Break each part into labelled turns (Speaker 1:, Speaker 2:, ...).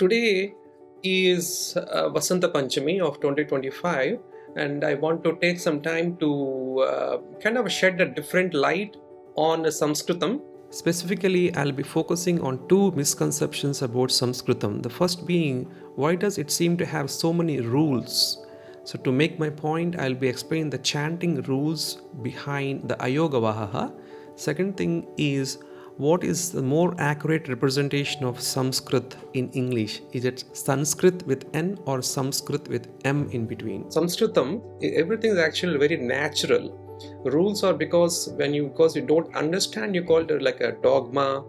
Speaker 1: Today is Vasanta Panchami of 2025, and I want to take some time to kind of shed a different light on Sanskritam. Specifically, I'll be focusing on two misconceptions about Sanskritam. The first being, why does it seem to have so many rules? So to make my point, I'll be explaining the chanting rules behind the Ayogavaha. Second thing is, what is the more accurate representation of Sanskrit in English? Is it Sanskrit with N or Sanskrit with M in between? Sanskritam, everything is actually very natural. Rules are because you don't understand, you call it like a dogma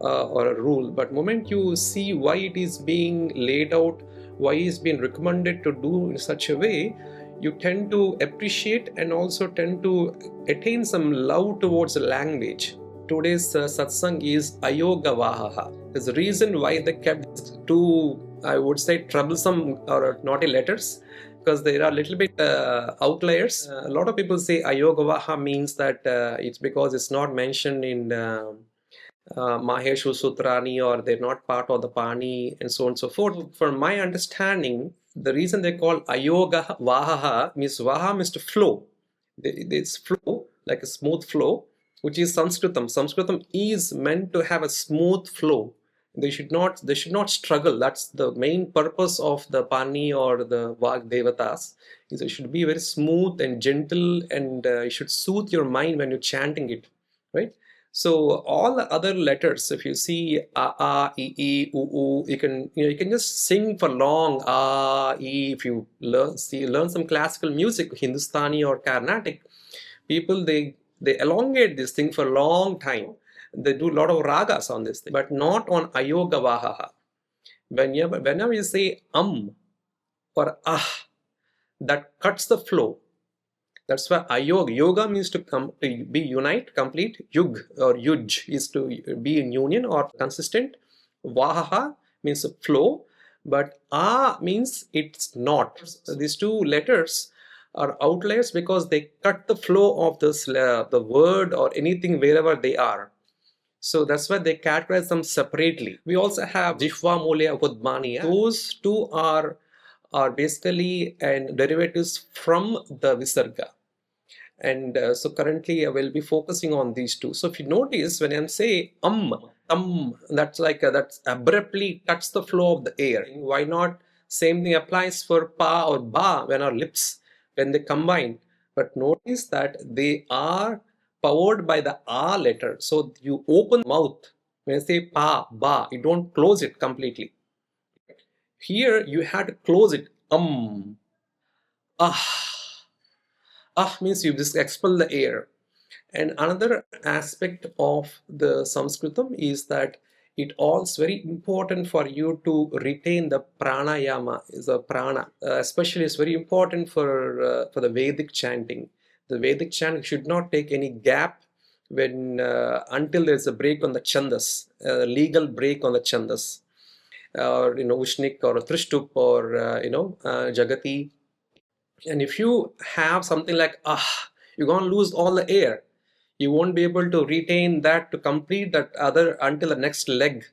Speaker 1: or a rule. But moment you see why it is being laid out, why it is being recommended to do in such a way, you tend to appreciate and also tend to attain some love towards the language. Today's satsang is Ayogavaha. There's a reason why they kept two, I would say, troublesome or naughty letters, because there are a little bit outliers. A lot of people say Ayogavaha means that it's because it's not mentioned in Maheshu Sutrani, or they're not part of the Pani, and so on and so forth. From my understanding, the reason they call Ayogavaha means Vaha means to flow. It's flow, like a smooth flow, which is Sanskritam. Sanskritam is meant to have a smooth flow. They should not struggle. That's the main purpose of the Pani or the Vag Devatas. Is it should be very smooth and gentle, and it should soothe your mind when you're chanting it, right? So all the other letters, if you see a, e, u, you can just sing for long. A, e. If you learn some classical music, Hindustani or Carnatic, people they elongate this thing for a long time. They do a lot of ragas on this thing, but not on Ayogavaha. Whenever you say or ah, that cuts the flow. That's why yoga means to be unite, complete. Yug or yuj is to be in union or consistent. Vahaha means a flow, but a means it's not. So these two letters are outliers because they cut the flow of this the word or anything wherever they are. So that's why they categorize them separately. We also have Jivhamuliya, Upadhmaniya. Those two are basically and derivatives from the Visarga. And so currently I will be focusing on these two. So if you notice, when I say that's like that abruptly cuts the flow of the air. Why not? Same thing applies for pa or ba when our lips, when they combine. But notice that they are powered by the a letter. So you open mouth when I say pa, ba, you don't close it completely. Here you had to close it. Ah means you just expel the air. And another aspect of the Sanskritam is that it also very important for you to retain the pranayama, is a prana. Especially it's very important for the Vedic chanting. The Vedic chanting should not take any gap when until there's a break on the chandas, legal break on the chandas, or Ushnik or Trishtup or Jagati. And if you have something like you're going to lose all the air. You won't be able to retain that to complete that other until the next leg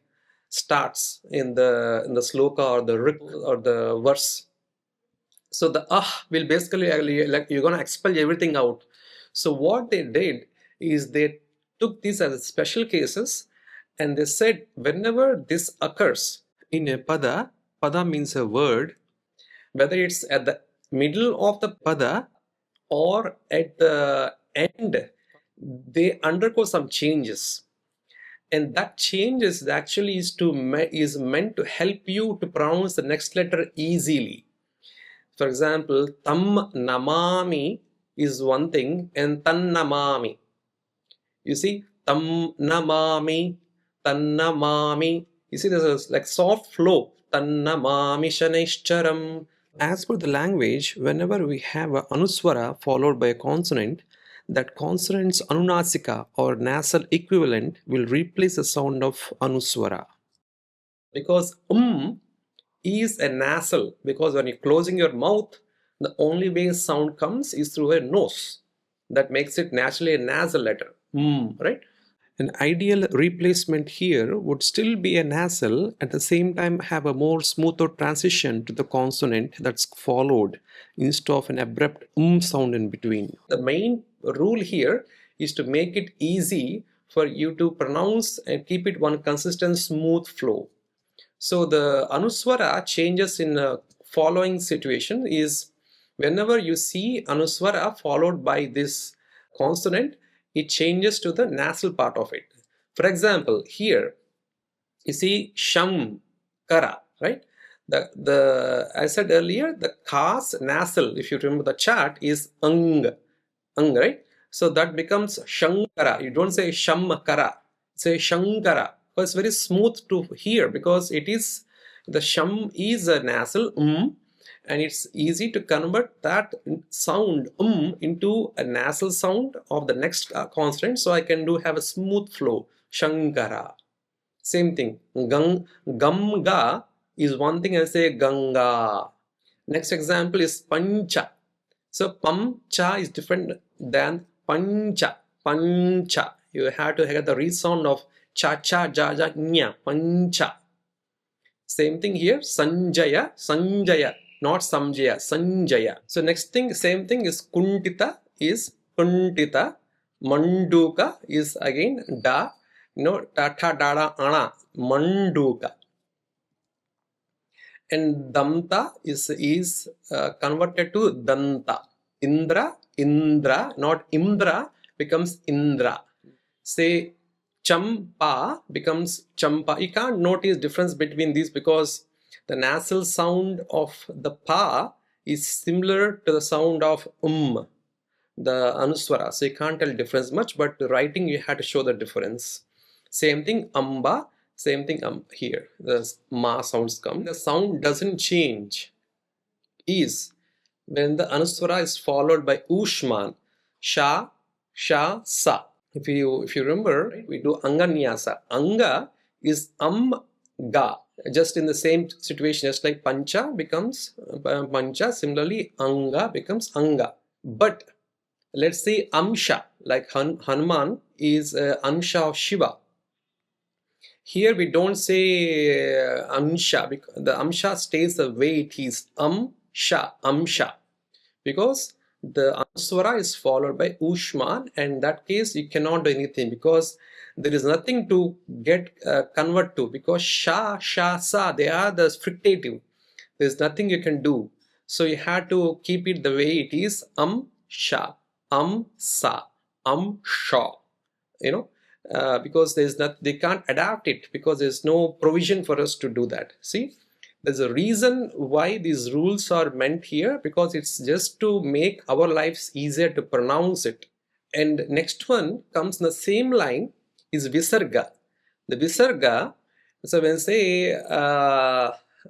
Speaker 1: starts in the sloka or the rik or the verse. So the will basically, like, you're going to expel everything out. So what they did is they took these as special cases, and they said whenever this occurs in a pada means a word, whether it's at the middle of the pada or at the end, they undergo some changes, and that changes actually is meant to help you to pronounce the next letter easily. For example, tam namami is one thing, and tan namami. You see, tam namami, tan namami. You see, there's a like soft flow. Tan namami shanishcharam. As per the language, whenever we have an Anuswara followed by a consonant, that consonant's anunasika or nasal equivalent will replace the sound of Anuswara. Because is a nasal, because when you're closing your mouth, the only way sound comes is through a nose. That makes it naturally a nasal letter, right? An ideal replacement here would still be a nasal, at the same time have a more smoother transition to the consonant that's followed instead of an abrupt sound in between. The main rule here is to make it easy for you to pronounce and keep it one consistent smooth flow. So the Anuswara changes in following situation is whenever you see Anuswara followed by this consonant, it changes to the nasal part of it. For example, here you see Sham Kara, right? I said earlier, the Ka's nasal, if you remember the chart, is right? So that becomes Shankara. You don't say Shamakara, say Shankara. So it's very smooth to hear because it is the Sham is a nasal and it's easy to convert that sound into a nasal sound of the next consonant, so I can have a smooth flow. Shankara. Same thing. Gamga is one thing, I say Ganga. Next example is Pancha. So Pamcha is different than Pancha. Pancha. You have to have the resound of cha cha ja ja nya. Pancha. Same thing here. Sanjaya. Sanjaya. Not Samjaya. Sanjaya. So next thing, same thing is Kuntita is Kuntita. Manduka is again da. Tata dada ana. Manduka. And Damta is converted to Danta. Indra, not Indra, becomes Indra. Say Champa becomes Champa. You can't notice difference between these because the nasal sound of the Pa is similar to the sound of the Anuswara. So you can't tell difference much, but the writing you have to show the difference. Same thing, Amba. Same thing here. The Ma sounds come. The sound doesn't change. Is when the Anuswara is followed by Ushman. Sha, Sha, Sa. If you remember, we do Anganyasa. Anga is Ga. Just in the same situation, just like Pancha becomes Pancha. Similarly, Anga becomes Anga. But let's say Amsha, like Hanuman is Amsha of Shiva. Here we don't say Amsha, because the Amsha stays the way it is. Amsha. Because the Anuswara is followed by Ushman, and in that case you cannot do anything because there is nothing to get convert to, because Sha, Sha, Sa, they are the frictative. There is nothing you can do. So you have to keep it the way it is. Sha, Sa, Sha. Because they can't adapt it because there's no provision for us to do that. See, there's a reason why these rules are meant here, because it's just to make our lives easier to pronounce it. And next one comes in the same line is Visarga. The Visarga, so when say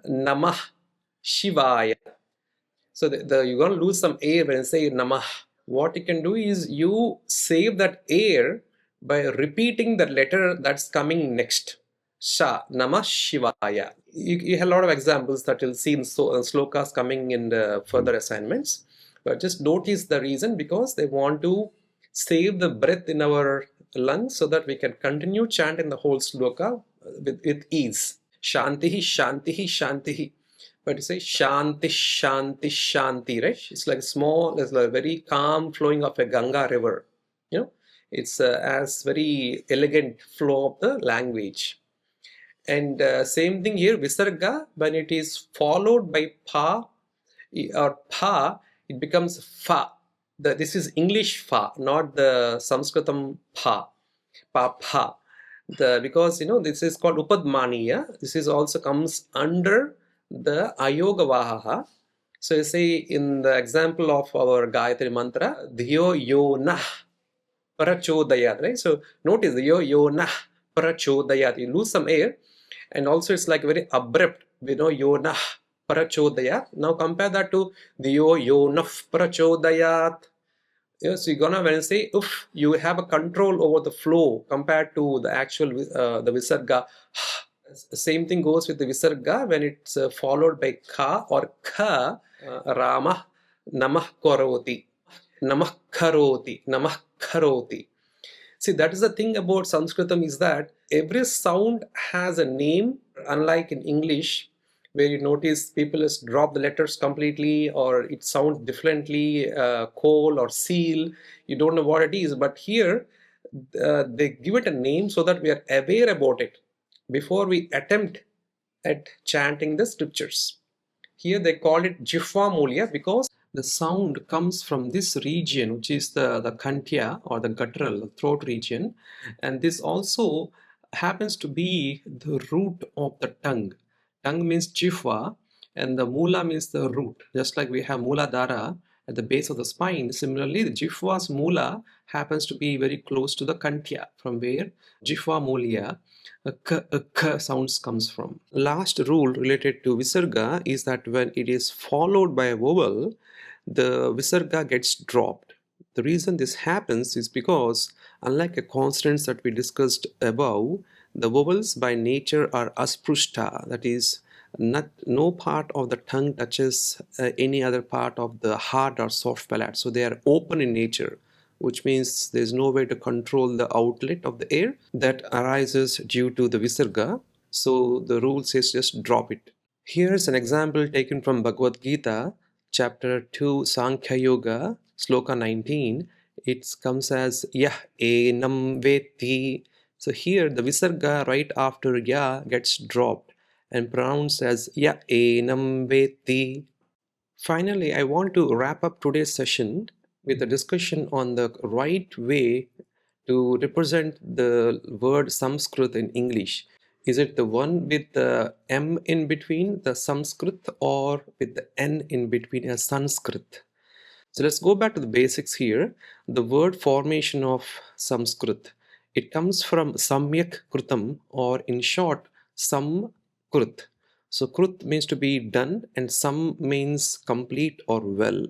Speaker 1: Namah Shivaya, so you're going to lose some air when you say Namah. What you can do is you save that air by repeating the letter that's coming next. Sha, Namah Shivaya. You have a lot of examples that you'll see in slokas coming in the further assignments. But just notice the reason, because they want to save the breath in our lungs so that we can continue chanting the whole sloka with ease. Shantihi, Shantihi, Shantihi. But you say Shanti, Shanti, Shanti, right? It's like it's like a very calm flowing of a Ganga river. It's as very elegant flow of the language. And same thing here, Visarga, when it is followed by Pa or Pa, it becomes Fa. This is English Fa, not the Sanskritam Pa. Pa. Because this is called Upadhmaniya. This is also comes under the Ayogavaha. So you say in the example of our Gayatri mantra, Dhiyo Yo Nah Prachodayat, right? So notice Dhiyo Yo Nah Prachodayat. You lose some air, and also it's like very abrupt. Yo Nah Prachodayat. Now compare that to Dhiyo Yo Nah Prachodayat. So you're gonna, when you say uff, you have a control over the flow compared to the actual the Visarga. Same thing goes with the Visarga when it's followed by Ka or Kha. Rama Namah Karoti, Namah Karoti, Namah Karoti. See, that is the thing about Sanskritam, is that every sound has a name, unlike in English, where you notice people just drop the letters completely, or it sounds differently, coal or seal, you don't know what it is. But here, they give it a name so that we are aware about it before we attempt at chanting the scriptures. Here they call it Jivhamuliya because the sound comes from this region, which is the kantya or the guttural, the throat region. And this also happens to be the root of the tongue. Tongue means jihva, and the mula means the root. Just like we have Muladhara at the base of the spine, similarly, the jihva's mula happens to be very close to the kantya, from where Jivhamuliya, a k sounds comes from. Last rule related to Visarga is that when it is followed by a vowel, the Visarga gets dropped. The reason this happens is because, unlike the consonants that we discussed above, the vowels by nature are asprushta, that is, no part of the tongue touches any other part of the hard or soft palate. So they are open in nature, which means there's no way to control the outlet of the air that arises due to the Visarga. So the rule says just drop it. Here's an example taken from Bhagavad Gita, chapter 2, Sankhya Yoga, sloka 19. It comes as Yah Enam Veti. So here the Visarga right after Ya gets dropped and pronounced as Ya Enam Veti. Finally, I want to wrap up today's session with a discussion on the right way to represent the word Sanskrit in English. Is it the one with the M in between, the Sanskrit, or with the N in between, a Sanskrit? So let's go back to the basics here. The word formation of Sanskrit, it comes from Samyak Krutam, or in short, Samkrut. So Krut means to be done, and Sam means complete or well.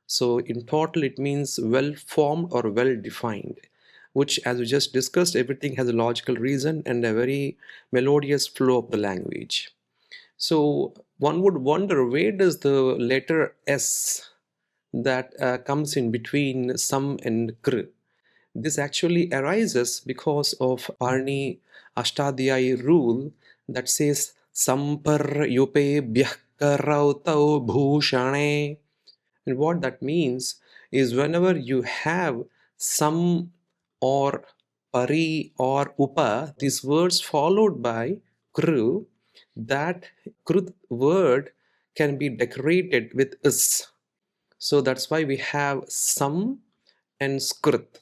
Speaker 1: So in total, it means well formed or well defined, which, as we just discussed, everything has a logical reason and a very melodious flow of the language. So one would wonder, where does the letter S that comes in between Sam and Kr? This actually arises because of Parni Ashtadhyayi rule that says Sampar Yupe Bhyakarautau Bhushane. And what that means is, whenever you have Sam or Pari or Upa, these words followed by Kru, that Krut word can be decorated with Is. So that's why we have Sam and Skrit.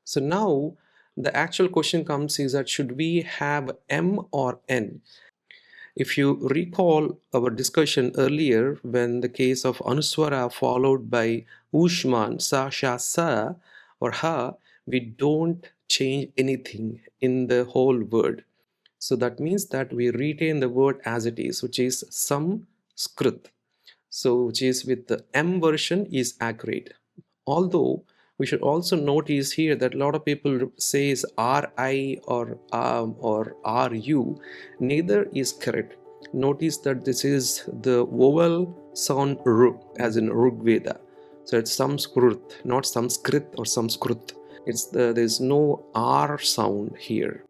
Speaker 1: So now the actual question comes is that should we have M or N? If you recall our discussion earlier, when the case of Anuswara followed by Ushman, Sa, Sha, Sa or Ha, we don't change anything in the whole word. So that means that we retain the word as it is, which is Samskrit. So which is with the M version is accurate. Although we should also notice here that a lot of people says RI or RU. Neither is correct. Notice that this is the vowel sound R, as in Rig Veda. So it's Samskrit, not Sanskrit or Samskrit. There's no R sound here.